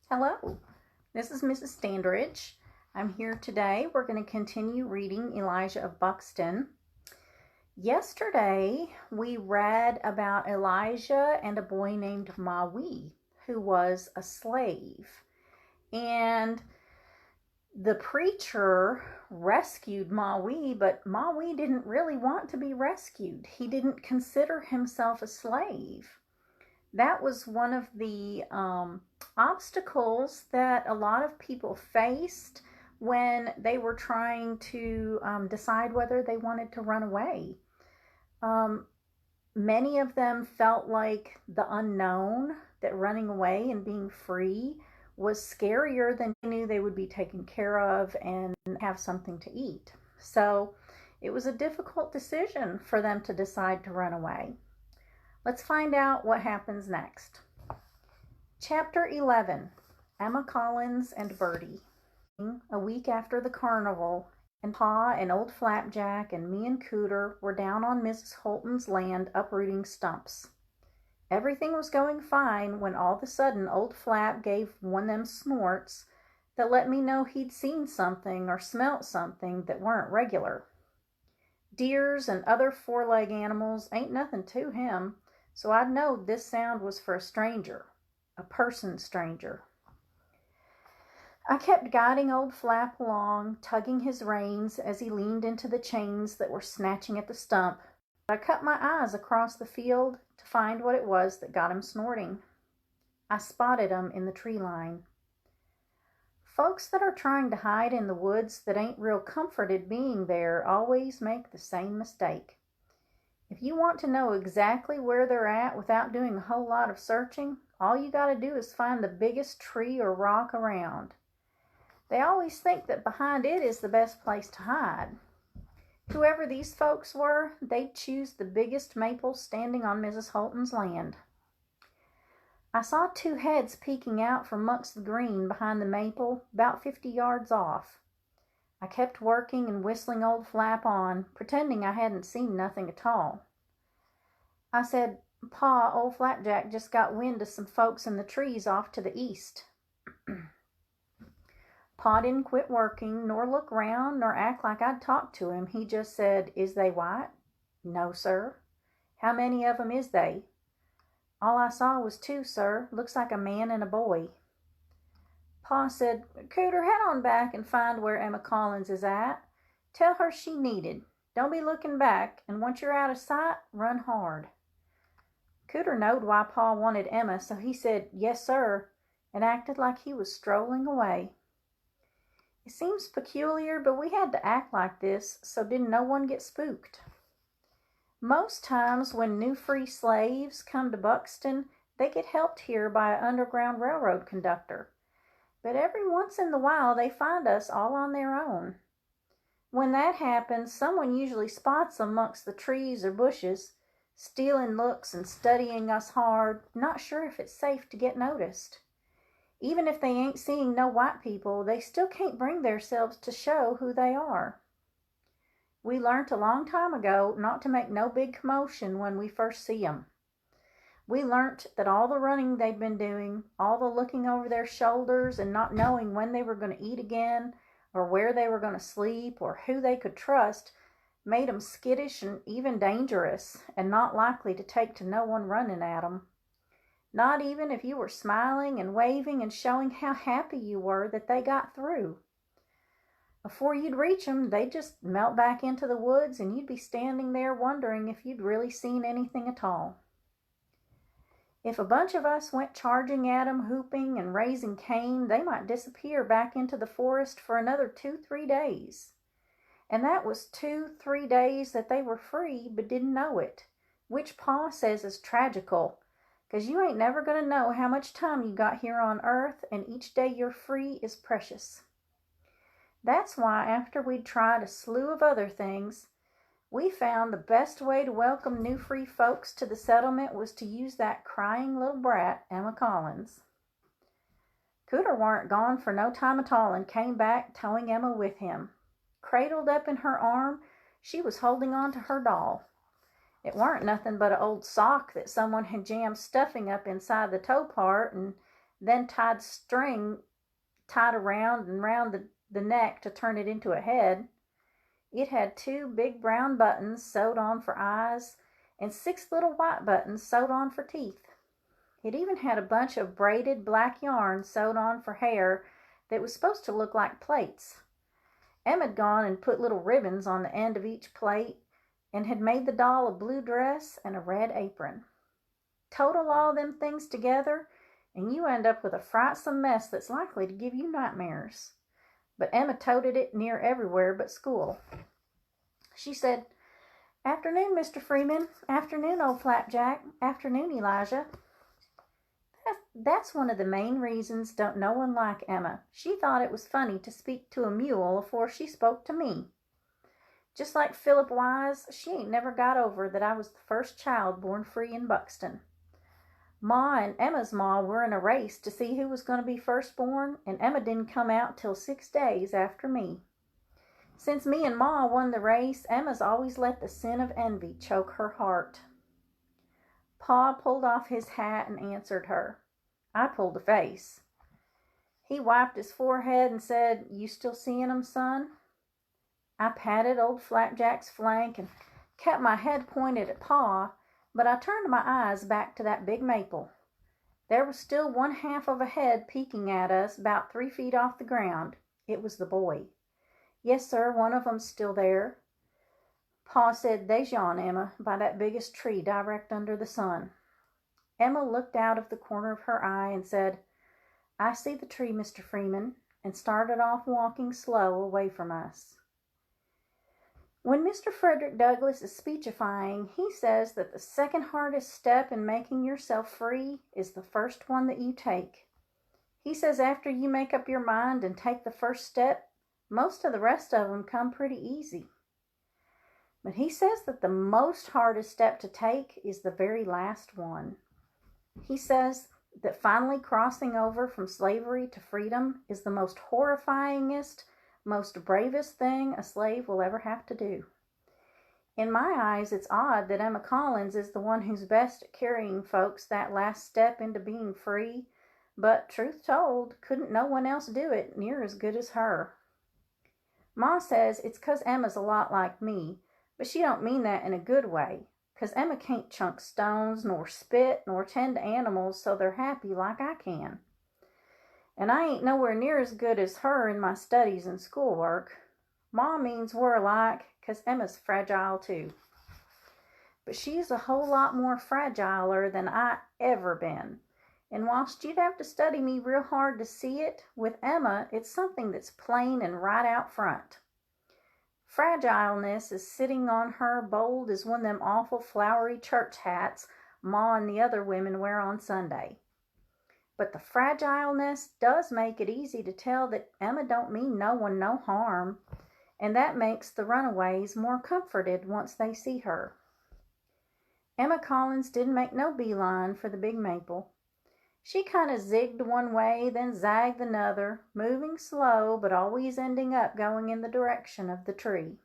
Hello, this is Mrs. Standridge. I'm here today. We're going to continue reading Elijah of Buxton. Yesterday, we read about Elijah and a boy named Maui, who was a slave. And the preacher rescued Maui, but Maui didn't really want to be rescued. He didn't consider himself a slave. That was one of the obstacles that a lot of people faced when they were trying to decide whether they wanted to run away. Many of them felt like the unknown, that running away and being free was scarier than they knew they would be taken care of and have something to eat. So it was a difficult decision for them to decide to run away. Let's find out what happens next. Chapter 11, Emma Collins and Birdy. A week after the carnival, and Pa and Old Flapjack and me and Cooter were down on Mrs. Holton's land uprooting stumps. Everything was going fine when all of a sudden Old Flap gave one of them snorts that let me know he'd seen something or smelt something that weren't regular. Deers and other four-leg animals ain't nothing to him, so I'd know this sound was for a stranger, a person stranger. I kept guiding Old Flap along, tugging his reins as he leaned into the chains that were snatching at the stump. I cut my eyes across the field to find what it was that got him snorting. I spotted him in the tree line. Folks that are trying to hide in the woods that ain't real comforted being there always make the same mistake. If you want to know exactly where they're at without doing a whole lot of searching, all you got to do is find the biggest tree or rock around. They always think that behind it is the best place to hide. Whoever these folks were, they'd choose the biggest maple standing on Mrs. Holton's land. I saw two heads peeking out from amongst the green behind the maple about 50 yards off. I kept working and whistling Old Flap on, pretending I hadn't seen nothing at all. I said, Pa, Old Flapjack just got wind of some folks in the trees off to the east. Pa didn't quit working, nor look round, nor act like I'd talked to him. He just said, Is they white? No, sir. How many of 'em is they? All I saw was two, sir. Looks like a man and a boy. Pa said, Cooter, head on back and find where Emma Collins is at. Tell her she needed. Don't be looking back, and once you're out of sight, run hard. Cooter knowed why Pa wanted Emma, so he said, Yes, sir, and acted like he was strolling away. It seems peculiar, but we had to act like this, so didn't no one get spooked. Most times when new free slaves come to Buxton, they get helped here by an Underground Railroad conductor. But every once in a while they find us all on their own. When that happens, someone usually spots them amongst the trees or bushes, stealing looks and studying us hard, not sure if it's safe to get noticed. Even if they ain't seeing no white people, they still can't bring theirselves to show who they are. We learnt a long time ago not to make no big commotion when we first see 'em. We learnt that all the running they'd been doing, all the looking over their shoulders and not knowing when they were going to eat again, or where they were going to sleep, or who they could trust, made 'em skittish and even dangerous, and not likely to take to no one running at 'em. Not even if you were smiling and waving and showing how happy you were that they got through. Before you'd reach 'em, they'd just melt back into the woods, and you'd be standing there wondering if you'd really seen anything at all. If a bunch of us went charging at 'em, whooping and raising Cain, they might disappear back into the forest for another 2-3 days. And that was 2-3 days that they were free but didn't know it, which Pa says is tragical, 'cause you ain't never going to know how much time you got here on earth, and each day you're free is precious. That's why after we'd tried a slew of other things, we found the best way to welcome new free folks to the settlement was to use that crying little brat, Emma Collins. Cooter warn't gone for no time at all and came back towing Emma with him. Cradled up in her arm, she was holding on to her doll. It weren't nothing but an old sock that someone had jammed stuffing up inside the toe part, and then string tied around and round the neck to turn it into a head. It had 2 big brown buttons sewed on for eyes and 6 little white buttons sewed on for teeth. It even had a bunch of braided black yarn sewed on for hair that was supposed to look like plaits. Emma had gone and put little ribbons on the end of each plate and had made the doll a blue dress and a red apron. Total all them things together, and you end up with a frightsome mess that's likely to give you nightmares. But Emma toted it near everywhere but school. She said, "Afternoon, Mr. Freeman. Afternoon, old Flapjack. Afternoon, Elijah." That's one of the main reasons don't no one like Emma. She thought it was funny to speak to a mule afore she spoke to me. Just like Philip Wise, she ain't never got over that I was the first child born free in Buxton. Ma and Emma's ma were in a race to see who was going to be first born, and Emma didn't come out till 6 days after me. Since me and Ma won the race, Emma's always let the sin of envy choke her heart. Pa pulled off his hat and answered her. I pulled a face. He wiped his forehead and said, "You still seeing 'em, son?" I patted old Flapjack's flank and kept my head pointed at Pa, but I turned my eyes back to that big maple. There was still 1/2 of a head peeking at us, about 3 feet off the ground. It was the boy. Yes, sir, one of 'em's still there. Pa said, "They's yon, Emma, by that biggest tree direct under the sun." Emma looked out of the corner of her eye and said, "I see the tree, Mr. Freeman," and started off walking slow away from us. When Mr. Frederick Douglass is speechifying, he says that the second hardest step in making yourself free is the first one that you take. He says after you make up your mind and take the first step, most of the rest of them come pretty easy. But he says that the most hardest step to take is the very last one. He says that finally crossing over from slavery to freedom is the most horrifyingest, most bravest thing a slave will ever have to do. In my eyes, it's odd that Emma Collins is the one who's best at carrying folks that last step into being free, but truth told, couldn't no one else do it near as good as her. Ma says it's 'cause Emma's a lot like me, but she don't mean that in a good way, 'cause Emma can't chunk stones, nor spit, nor tend to animals so they're happy like I can. And I ain't nowhere near as good as her in my studies and schoolwork. Ma means we're alike, 'cause Emma's fragile too. But she's a whole lot more fragiler than I ever been. And whilst you'd have to study me real hard to see it, with Emma, it's something that's plain and right out front. Fragileness is sitting on her bold as one of them awful flowery church hats Ma and the other women wear on Sunday. But the fragileness does make it easy to tell that Emma don't mean no one no harm, and that makes the runaways more comforted once they see her. Emma Collins didn't make no beeline for the big maple. She kind of zigged one way, then zagged another, moving slow, but always ending up going in the direction of the tree.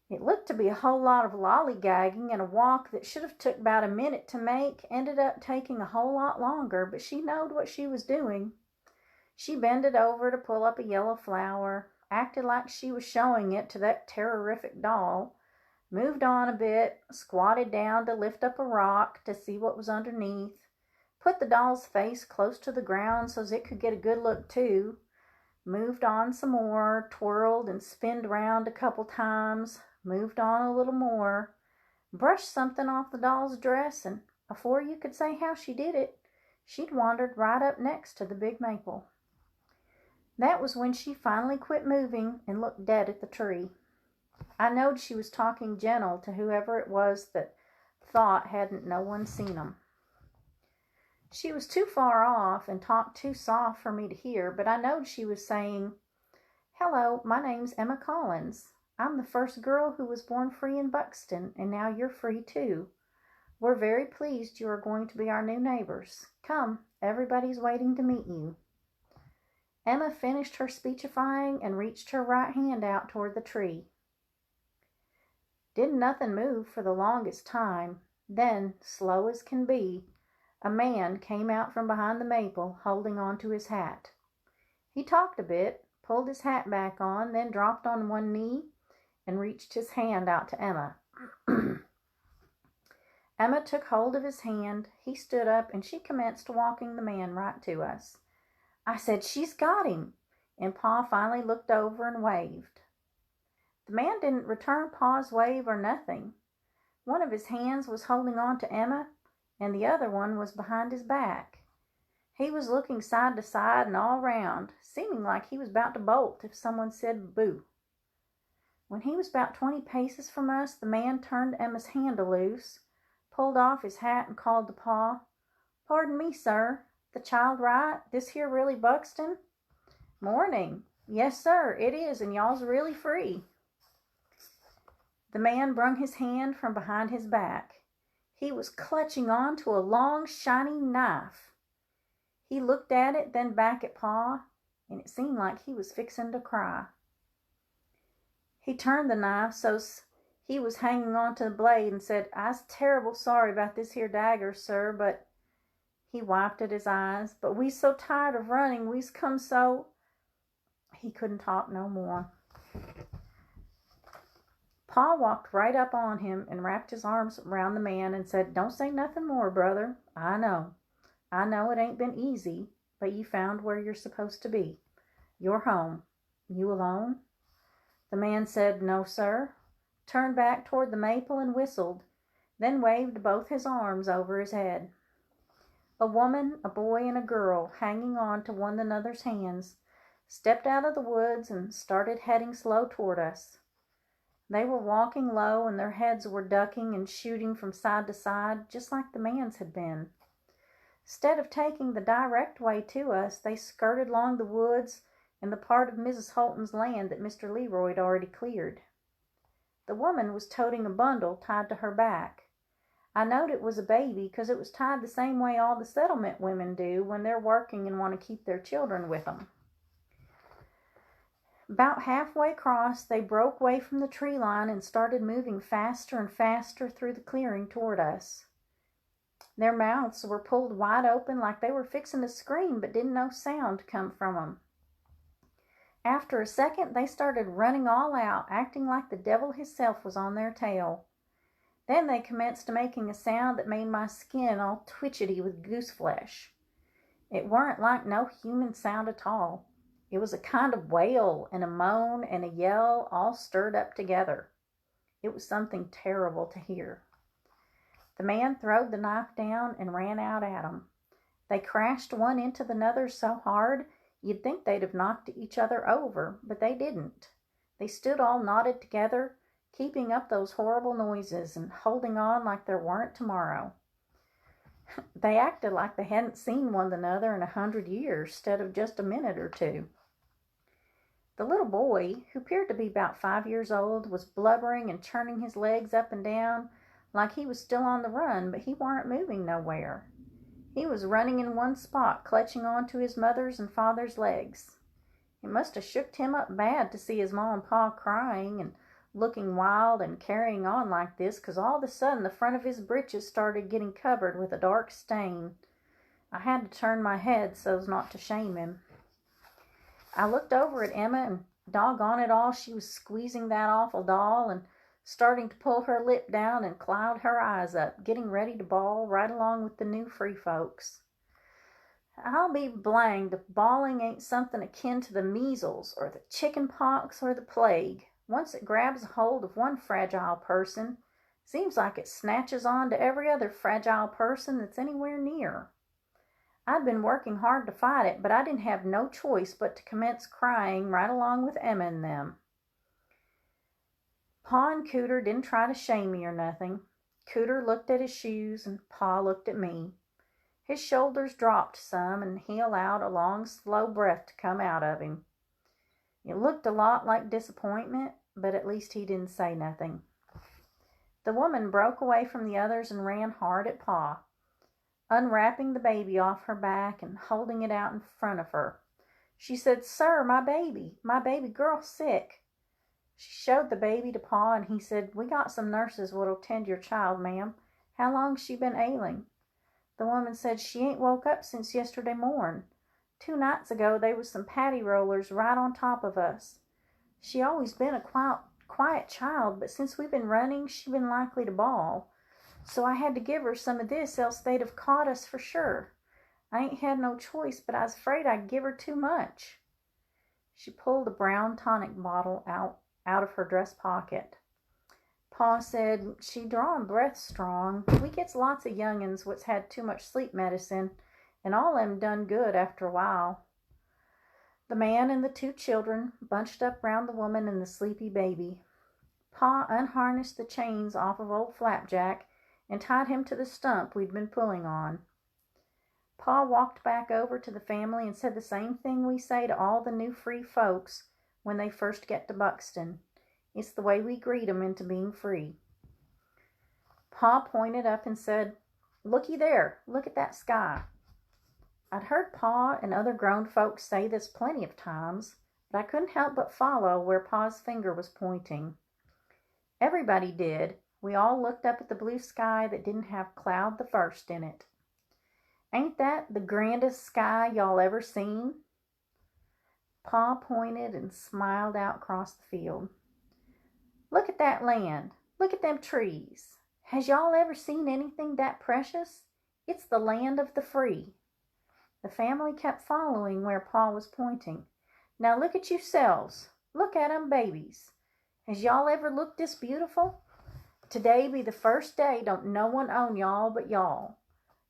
It looked to be a whole lot of lollygagging, and a walk that should have took about a minute to make ended up taking a whole lot longer, but she knowed what she was doing. She bended over to pull up a yellow flower, acted like she was showing it to that terrorific doll, moved on a bit, squatted down to lift up a rock to see what was underneath, put the doll's face close to the ground so it could get a good look too, moved on some more, twirled and spinned round a couple times, moved on a little more, brushed something off the doll's dress, and afore you could say how she did it, she'd wandered right up next to the big maple. That was when she finally quit moving and looked dead at the tree. I knowed she was talking gentle to whoever it was that thought hadn't no one seen 'em. She was too far off and talked too soft for me to hear, but I knowed she was saying, "Hello, my name's Emma Collins. I'm the first girl who was born free in Buxton, and now you're free too. We're very pleased you are going to be our new neighbors. Come, everybody's waiting to meet you." Emma finished her speechifying and reached her right hand out toward the tree. Didn't nothing move for the longest time. Then, slow as can be, A man came out from behind the maple, holding on to his hat. He talked a bit, pulled his hat back on, then dropped on one knee and reached his hand out to Emma. Emma took hold of his hand. He stood up, and she commenced walking the man right to us. I said, "She's got him," and Pa finally looked over and waved. The man didn't return Pa's wave or nothing. One of his hands was holding on to Emma, and the other one was behind his back. He was looking side to side and all round, seeming like he was about to bolt if someone said boo. When he was about 20 paces from us, the man turned Emma's hand loose, pulled off his hat, and called to Pa, "Pardon me, sir. The child right? This here really Buxton?" "Morning. Yes, sir, it is, and y'all's really free." The man brung his hand from behind his back. He was clutching on to a long, shiny knife. He looked at it, then back at Pa, and it seemed like he was fixing to cry. He turned the knife so's he was hanging on to the blade and said, "I's terrible sorry about this here dagger, sir, but—" He wiped at his eyes. "But we's so tired of running, we's come so—" He couldn't talk no more. Pa walked right up on him and wrapped his arms around the man and said, "Don't say nothing more, brother. I know it ain't been easy, but you found where you're supposed to be. You're home. You alone?" The man said, "No, sir," turned back toward the maple and whistled, then waved both his arms over his head. A woman, a boy, and a girl, hanging on to one another's hands, stepped out of the woods and started heading slow toward us. They were walking low, and their heads were ducking and shooting from side to side, just like the man's had been. Instead of taking the direct way to us, they skirted along the woods and the part of Mrs. Holton's land that Mr. Leroy had already cleared. The woman was toting a bundle tied to her back. I knowed it was a baby because it was tied the same way all the settlement women do when they're working and want to keep their children with them. About halfway across, they broke away from the tree line and started moving faster and faster through the clearing toward us. Their mouths were pulled wide open like they were fixing to scream, but didn't know sound come from them. After a second, they started running all out, acting like the devil himself was on their tail. Then they commenced making a sound that made my skin all twitchety with goose flesh. It weren't like no human sound at all. It was a kind of wail and a moan and a yell all stirred up together. It was something terrible to hear. The man throwed the knife down and ran out at 'em. They crashed one into the other so hard you'd think they'd have knocked each other over, but they didn't. They stood all knotted together, keeping up those horrible noises and holding on like there weren't tomorrow. They acted like they hadn't seen one another in 100 years, instead of just a minute or two. The little boy, who appeared to be about 5 years old, was blubbering and turning his legs up and down like he was still on the run, but he weren't moving nowhere. He was running in one spot, clutching on to his mother's and father's legs. It must have shook him up bad to see his ma and pa crying and looking wild and carrying on like this, 'cause all of a sudden the front of his breeches started getting covered with a dark stain. I had to turn my head so's not to shame him. I looked over at Emma, and doggone it all, she was squeezing that awful doll and starting to pull her lip down and cloud her eyes up, getting ready to bawl right along with the new free folks. I'll be blanged if bawling ain't something akin to the measles or the chicken pox or the plague. Once it grabs a hold of one fragile person, seems like it snatches on to every other fragile person that's anywhere near. I'd been working hard to fight it, but I didn't have no choice but to commence crying right along with Emma and them. Pa and Cooter didn't try to shame me or nothing. Cooter looked at his shoes, and Pa looked at me. His shoulders dropped some, and he allowed a long, slow breath to come out of him. It looked a lot like disappointment, but at least he didn't say nothing. The woman broke away from the others and ran hard at Pa, unwrapping the baby off her back and holding it out in front of her. She said, "Sir, my baby girl's sick." She showed the baby to Pa, and he said, "We got some nurses what'll tend your child, ma'am. How long's she been ailing?" The woman said she ain't woke up since yesterday morn. 2 nights ago they was some patty rollers right on top of us. She always been a quiet child, but since we've been running, she been likely to bawl. So I had to give her some of this, else they'd have caught us for sure. I ain't had no choice, but I was afraid I'd give her too much. She pulled a brown tonic bottle out of her dress pocket. Pa said she drawin' breath strong. We gets lots of young'uns what's had too much sleep medicine, and all them done good after a while. The man and the 2 children bunched up round the woman and the sleepy baby. Pa unharnessed the chains off of old Flapjack and tied him to the stump we'd been pulling on. Pa walked back over to the family and said the same thing we say to all the new free folks when they first get to Buxton. It's the way we greet 'em into being free. Pa pointed up and said, "Looky there, look at that sky." I'd heard Pa and other grown folks say this plenty of times, but I couldn't help but follow where Pa's finger was pointing. Everybody did. We all looked up at the blue sky that didn't have cloud the first in it. "Ain't that the grandest sky y'all ever seen?" Pa pointed and smiled out across the field. "Look at that land. Look at them trees. Has y'all ever seen anything that precious? It's the land of the free." The family kept following where Pa was pointing. "Now look at yourselves. Look at 'em babies. Has y'all ever looked this beautiful? Today be the first day don't no one own y'all but y'all.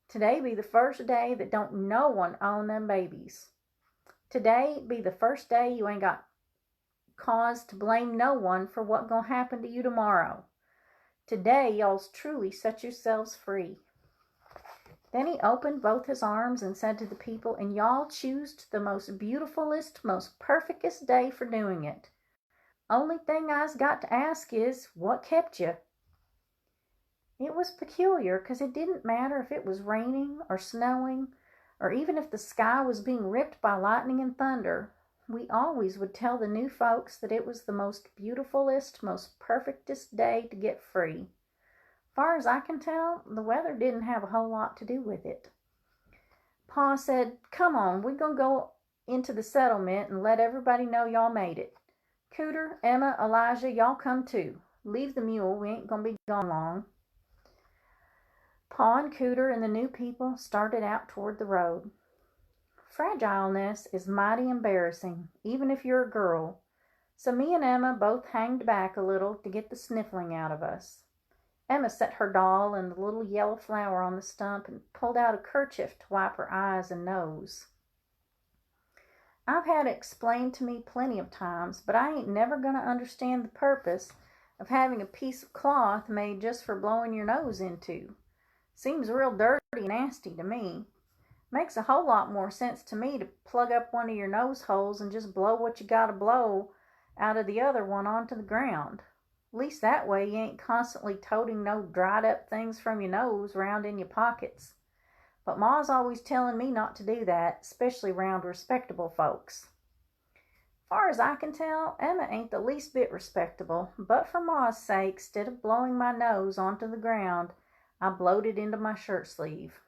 Today be the first day that don't no one own them babies. Today be the first day you ain't got cause to blame no one for what gonna happen to you tomorrow. Today y'all's truly set yourselves free." Then he opened both his arms and said to the people, "And y'all choosed the most beautifulest, most perfectest day for doing it. Only thing I's got to ask is, what kept you?" It was peculiar, 'cause it didn't matter if it was raining or snowing, or even if the sky was being ripped by lightning and thunder. We always would tell the new folks that it was the most beautifulest, most perfectest day to get free. Far as I can tell, the weather didn't have a whole lot to do with it. Pa said, "Come on, we're gonna go into the settlement and let everybody know y'all made it. Cooter, Emma, Elijah, y'all come too. Leave the mule, we ain't gonna be gone long." Pa and Cooter and the new people started out toward the road. Fragileness is mighty embarrassing, even if you're a girl, so me and Emma both hanged back a little to get the sniffling out of us. Emma set her doll and the little yellow flower on the stump and pulled out a kerchief to wipe her eyes and nose. I've had it explained to me plenty of times, but I ain't never going to understand the purpose of having a piece of cloth made just for blowing your nose into. Seems real dirty and nasty to me. Makes a whole lot more sense to me to plug up one of your nose holes and just blow what you gotta blow out of the other one onto the ground. At least that way you ain't constantly toting no dried up things from your nose round in your pockets. But Ma's always telling me not to do that, especially round respectable folks. Far as I can tell, Emma ain't the least bit respectable, but for Ma's sake, instead of blowing my nose onto the ground, I blowed it into my shirt sleeve.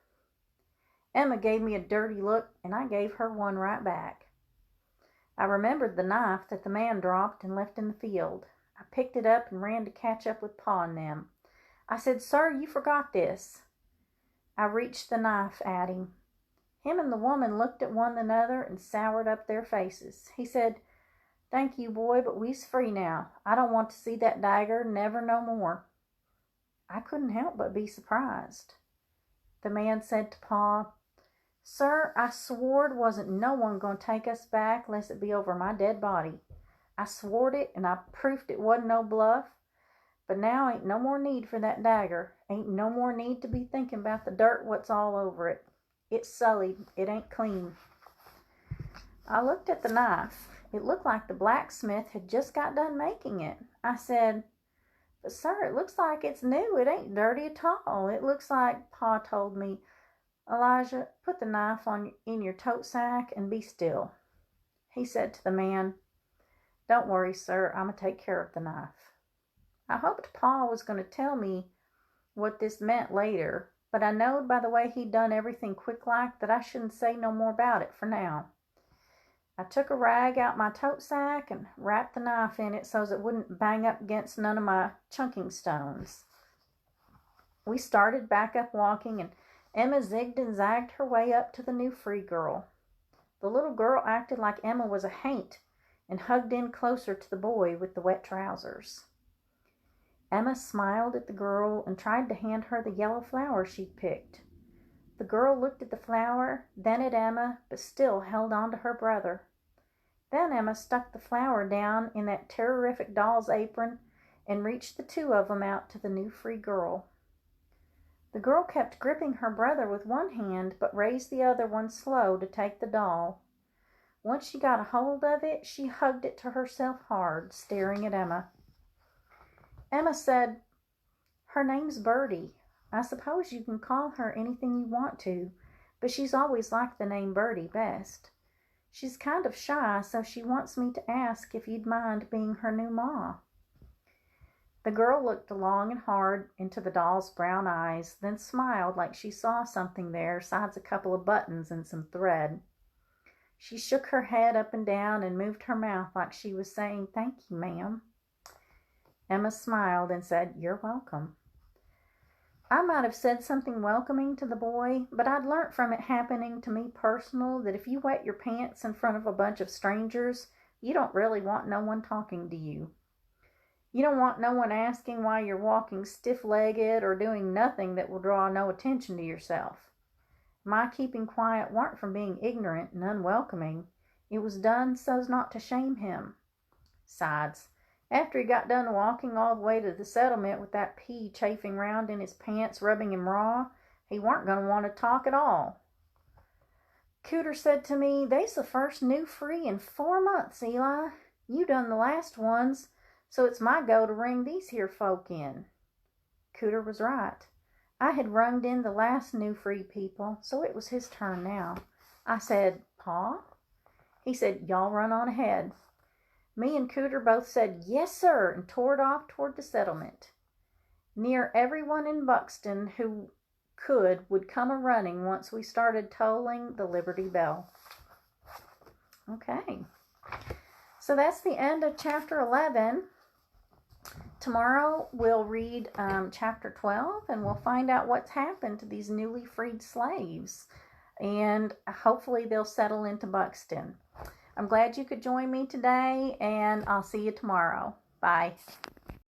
Emma gave me a dirty look, and I gave her one right back. I remembered the knife that the man dropped and left in the field. I picked it up and ran to catch up with Pa and them. I said, "Sir, you forgot this." I reached the knife at him. Him and the woman looked at one another and soured up their faces. He said, "Thank you, boy, but we's free now. I don't want to see that dagger never no more." I couldn't help but be surprised. The man said to Pa, "Sir, I swored wasn't no one going to take us back lest it be over my dead body. I swored it, and I proofed it wasn't no bluff. But now ain't no more need for that dagger. Ain't no more need to be thinking about the dirt what's all over it. It's sullied. It ain't clean." I looked at the knife. It looked like the blacksmith had just got done making it. I said, "But sir, it looks like it's new. It ain't dirty at all. It looks like," Pa told me, "Elijah, put the knife in your tote sack and be still." He said to the man, "Don't worry, sir. I'm going to take care of the knife." I hoped Pa was going to tell me what this meant later, but I knowed by the way he'd done everything quick-like that I shouldn't say no more about it for now. I took a rag out my tote sack and wrapped the knife in it so's it wouldn't bang up against none of my chunking stones. We started back up walking, and Emma zigged and zagged her way up to the new free girl. The little girl acted like Emma was a haint and hugged in closer to the boy with the wet trousers. Emma smiled at the girl and tried to hand her the yellow flower she'd picked. The girl looked at the flower, then at Emma, but still held on to her brother. Then Emma stuck the flower down in that terrific doll's apron and reached the two of them out to the new free girl. The girl kept gripping her brother with one hand, but raised the other one slow to take the doll. Once she got a hold of it, she hugged it to herself hard, staring at Emma. Emma said, "Her name's Birdy. I suppose you can call her anything you want to, but she's always liked the name Birdy best. She's kind of shy, so she wants me to ask if you'd mind being her new ma." The girl looked long and hard into the doll's brown eyes, then smiled like she saw something there, besides a couple of buttons and some thread. She shook her head up and down and moved her mouth like she was saying, "Thank you, ma'am." Emma smiled and said, "You're welcome." I might have said something welcoming to the boy, but I'd learnt from it happening to me personal that if you wet your pants in front of a bunch of strangers, you don't really want no one talking to you. You don't want no one asking why you're walking stiff-legged or doing nothing that will draw no attention to yourself. My keeping quiet weren't from being ignorant and unwelcoming. It was done so's not to shame him. Besides, after he got done walking all the way to the settlement with that pea chafing round in his pants, rubbing him raw, he weren't going to want to talk at all. Cooter said to me, "They's the first new free in 4 months, Eli. You done the last ones, so it's my go to ring these here folk in." Cooter was right. I had runged in the last new free people, so it was his turn now. I said, "Pa?" He said, "Y'all run on ahead." Me and Cooter both said, "Yes, sir," and tore off toward the settlement. Near everyone in Buxton who would come a-running once we started tolling the Liberty Bell. Okay, so that's the end of Chapter 11. Tomorrow we'll read Chapter 12, and we'll find out what's happened to these newly freed slaves. And hopefully they'll settle into Buxton. I'm glad you could join me today, and I'll see you tomorrow. Bye.